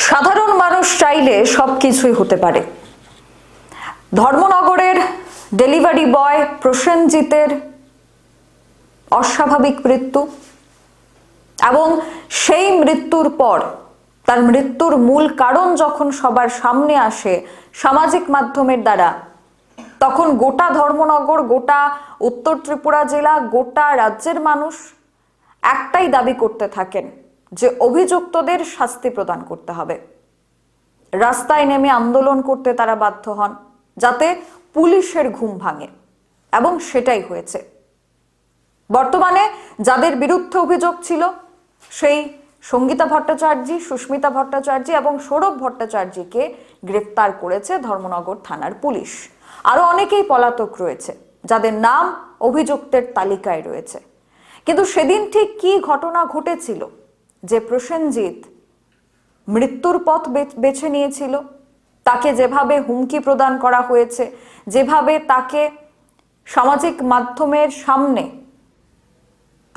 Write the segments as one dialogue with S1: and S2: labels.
S1: সাধারণ মানুষ চাইলে সবকিছুই হতে পারে। ধর্মনগরের ডেলিভারি বয় প্রসেনজিতের অস্বাভাবিক মৃত্যু এবং সেই মৃত্যুর পর তার মৃত্যুর মূল কারণ যখন সবার সামনে আসে সামাজিক মাধ্যমের দ্বারা, তখন গোটা ধর্মনগর, গোটা উত্তর ত্রিপুরা জেলা, গোটা রাজ্যের মানুষ একটাই দাবি করতে থাকেন যে অভিযুক্তদের শাস্তি প্রদান করতে হবে। রাস্তায় নেমে আন্দোলন করতে তারা বাধ্য হন যাতে পুলিশের ঘুম ভাঙে, এবং সেটাই হয়েছে। বর্তমানে যাদের বিরুদ্ধে অভিযোগ ছিল সেই সঙ্গীতা ভট্টাচার্য, সুস্মিতা ভট্টাচার্য এবং সৌরভ ভট্টাচার্যকে গ্রেফতার করেছে ধর্মনগর থানার পুলিশ। আরো অনেকেই পলাতক রয়েছে যাদের নাম অভিযুক্তের তালিকায় রয়েছে। কিন্তু সেদিন ঠিক কি ঘটনা ঘটেছিল যে প্রসেনজিৎ মৃত্যুর পথ বেছে নিয়েছিল? তাকে যেভাবে হুমকি প্রদান করা হয়েছে, যেভাবে তাকে সামাজিক মাধ্যমের সামনে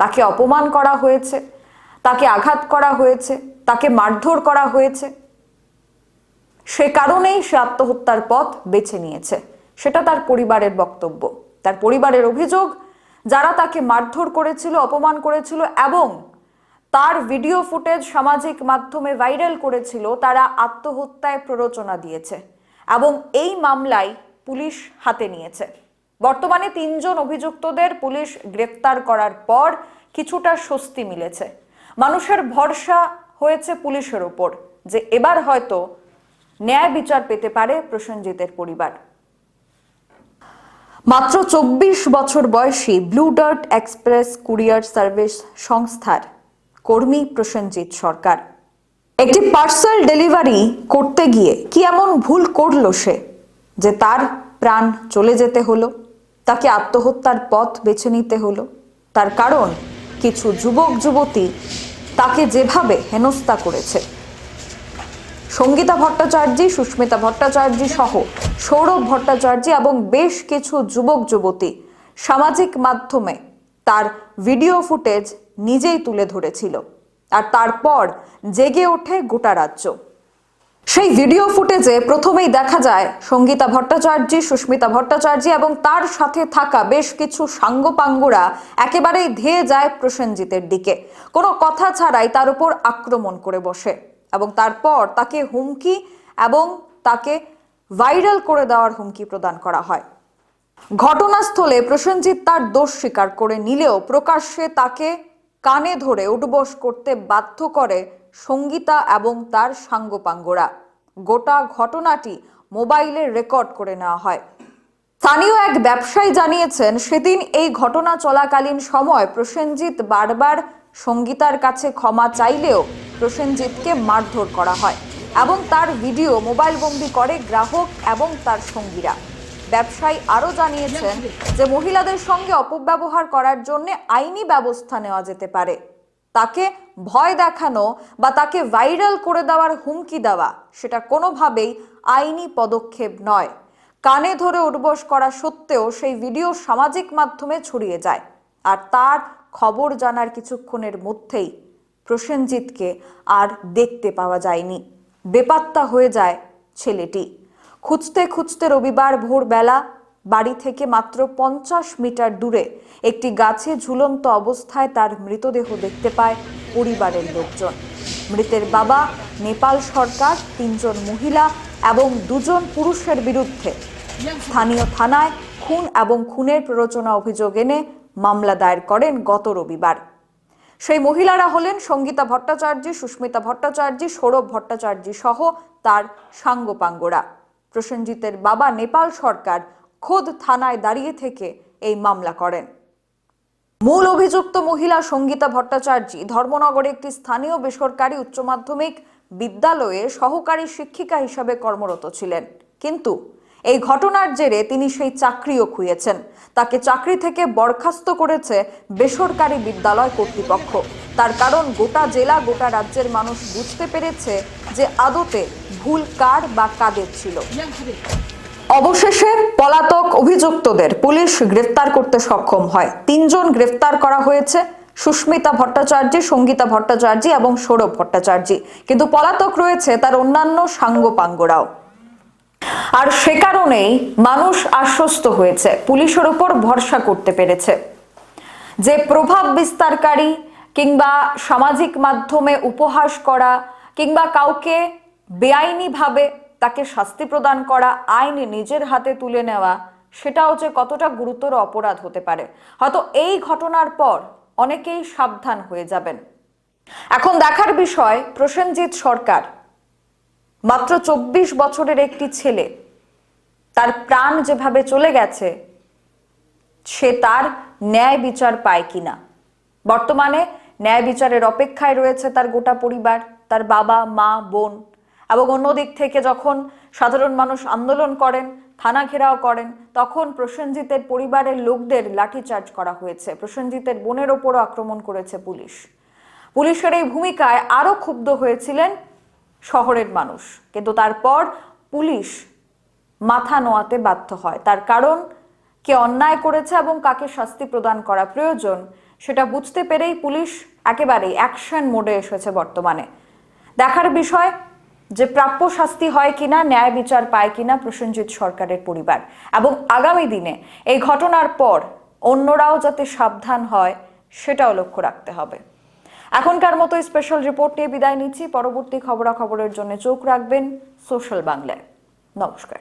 S1: তাকে অপমান করা হয়েছে, তাকে আঘাত করা হয়েছে, তাকে মারধর করা হয়েছে, সে কারণেই সে আত্মহত্যার পথ বেছে নিয়েছে, সেটা তার পরিবারের বক্তব্য। তার পরিবারের অভিযোগ, যারা তাকে মারধর করেছিল, অপমান করেছিল এবং তার ভিডিও ফুটেজ সামাজিক মাধ্যমে ভাইরাল করেছিল, তারা আত্মহত্যায় প্ররোচনা দিয়েছে এবং এই মামলায় পুলিশ হাতে নিয়েছে। বর্তমানে 3 জন অভিযুক্তদের পুলিশ গ্রেফতার করার পর কিছুটা স্বস্তি মিলেছে। মানুষের ভরসা হয়েছে পুলিশের উপর যে এবার হয়তো ন্যায় বিচার পেতে পারে প্রসেনজিতের পরিবার। মাত্র 24 বছর বয়সী blue dart express courier service সংস্থার কর্মী প্রসেনজিৎ সরকার একটি পার্সেল ডেলিভারি করতে গিয়ে কি এমন ভুল করলো সে যে তার প্রাণ চলে যেতে হলো, তাকে আত্মহত্যার পথ বেছে নিতে হলো? তার কারণ কিছু যুবক যুবতী তাকে যেভাবে হেনস্থা করেছে। সঙ্গীতা ভট্টাচার্য, সুস্মিতা ভট্টাচার্য সহ সৌরভ ভট্টাচার্য এবং বেশ কিছু যুবক যুবতী সামাজিক মাধ্যমে তার ভিডিও ফুটেজ নিজেই তুলে ধরেছিল, আর তারপর জেগে ওঠে গোটা রাজ্য। সেই ভিডিও ফুটেজে প্রথমেই দেখা যায় সঙ্গীতা ভট্টাচার্য, সুস্মিতা ভট্টাচার্য এবং তার সাথে থাকা বেশ কিছু সাঙ্গপাঙ্গরা একেবারেই ধেয়ে যায় প্রসেনজিতের দিকে, কোনো কথা ছাড়াই তার উপর আক্রমণ করে বসে এবং তারপর তাকে হুমকি এবং তাকে ভাইরাল করে দেওয়ার হুমকি প্রদান করা হয়। ঘটনাস্থলে প্রসেনজিৎ তার দোষ স্বীকার করে নিলেও প্রকাশ্যে তাকে কানে ধরে উঠবস করতে বাধ্য করে সঙ্গীতা এবং তার সাঙ্গপাঙ্গরা। গোটা ঘটনাটি মোবাইলে রেকর্ড করে নেওয়া হয়। স্থানীয় এক ব্যবসায়ী জানিয়েছেন, সেদিন এই ঘটনা চলাকালীন সময় প্রসেনজিৎ বারবার সঙ্গীতার কাছে ক্ষমা চাইলেও প্রসেনজিৎকে মারধর করা হয় এবং তার ভিডিও মোবাইলবন্দি করে গ্রাহক এবং তার সঙ্গীরা। ব্যবসায়ী আরও জানিয়েছেন যে মহিলাদের সঙ্গে অপব্যবহার করার জন্য আইনি ব্যবস্থা নেওয়া যেতে পারে। তাকে ভয় দেখানো বা তাকে ভাইরাল করে দেওয়ার হুমকি দেওয়া সেটা কোনোভাবেই আইনি পদক্ষেপ নয়। কানে ধরে উঠবস করা সত্ত্বেও সেই ভিডিও সামাজিক মাধ্যমে ছড়িয়ে যায়, আর তার খবর জানার কিছুক্ষণের মধ্যেই প্রসেনজিৎকে আর দেখতে পাওয়া যায়নি। বেপাত্তা হয়ে যায় ছেলেটি। খুঁজতে খুঁজতে রবিবার ভোরবেলা বাড়ি থেকে মাত্র 50 মিটার দূরে একটি গাছে ঝুলন্ত অবস্থায় তার মৃতদেহ দেখতে পায় পরিবারের লোকজন। মৃতের বাবা নেপাল সরকার 3 জন মহিলা এবং 2 জন পুরুষের বিরুদ্ধে স্থানীয় থানায় খুন এবং খুনের প্ররোচনা অভিযোগ এনে মামলা দায়ের করেন গত রবিবার। সেই মহিলারা হলেন সঙ্গীতা ভট্টাচার্য, সুস্মিতা ভট্টাচার্য, সৌরভ ভট্টাচার্য সহ তার সাঙ্গপাঙ্গরা। প্রসেনজিতের বাবা নেপাল সরকার খোদ থানায় দাঁড়িয়ে থেকে এই মামলা করেন। মূল অভিযুক্ত মহিলা সঙ্গীতা ভট্টাচার্য ধর্মনগরে একটি স্থানীয় বেসরকারি উচ্চ মাধ্যমিক বিদ্যালয়ে সহকারী শিক্ষিকা হিসাবে কর্মরত ছিলেন, কিন্তু এই ঘটনার জেরে তিনি সেই চাকরিও খুইয়েছেন। তাকে চাকরি থেকে বরখাস্ত করেছে বেসরকারি বিদ্যালয় কর্তৃপক্ষ। তার কারণ গোটা জেলা, গোটা রাজ্যের মানুষ বুঝতে পেরেছে যে আদতে ভুল কার বা কাদের ছিল। অবশেষে পলাতক অভিযুক্তদের পুলিশ গ্রেফতার করতে সক্ষম হয়। 3 জন গ্রেফতার করা হয়েছে, সুস্মিতা ভট্টাচার্য, সঙ্গীতা ভট্টাচার্য এবং সৌরভ ভট্টাচার্য, কিন্তু পলাতক রয়েছে তার অন্যান্য সাঙ্গপাঙ্গরাও। আর সে কারণেই মানুষ আশ্বস্ত হয়েছে, পুলিশের উপর ভরসা করতে পেরেছে যে প্রভাব বিস্তারকারী কিংবা সামাজিক মাধ্যমে উপহাস করা কিংবা কাউকে বেআইনিভাবে তাকে শাস্তি প্রদান করা, আইন নিজের হাতে তুলে নেওয়া, সেটাও যে কতটা গুরুতর অপরাধ হতে পারে। হয়তো এই ঘটনার পর অনেকেই সাবধান হয়ে যাবেন। এখন দেখার বিষয়, প্রসেনজিৎ সরকার মাত্র 24 বছরের একটি ছেলে, তার প্রাণ যেভাবে চলে গেছে, সে তার ন্যায় বিচার পায় কিনা। বর্তমানে ন্যায় বিচারের অপেক্ষায় রয়েছে তার গোটা পরিবার, তার বাবা, মা, বোন। এবং অন্যদিক থেকে যখন সাধারণ মানুষ আন্দোলন করেন, থানা ঘেরাও করেন, তখন প্রসেনজিতের পরিবারের লোকদের লাঠিচার্জ করা হয়েছে, প্রসেনজিতের বোনের ওপরও আক্রমণ করেছে পুলিশ। পুলিশের এই ভূমিকায় আরো ক্ষুব্ধ হয়েছিলেন শহরের মানুষ, কিন্তু তারপর পুলিশ মাথা নোয়াতে বাধ্য হয়। তার কারণ, কে অন্যায় করেছে এবং কাকে শাস্তি প্রদান করা প্রয়োজন সেটা বুঝতে পেরেই পুলিশ একেবারেই অ্যাকশন মোডে এসেছে বর্তমানে। দেখার বিষয় যে প্রাপ্য শাস্তি হয় কিনা, ন্যায় বিচার পায় কিনা প্রসেনজিৎ সরকারের পরিবার, এবং আগামী দিনে এই ঘটনার পর অন্যরাও যাতে সাবধান হয় সেটাও লক্ষ্য রাখতে হবে। এখনকার মতো স্পেশাল রিপোর্ট নিয়ে বিদায় নিচ্ছি। পরবর্তী খবরাখবরের জন্য চোখ রাখবেন সোশ্যাল বাংলায়। নমস্কার।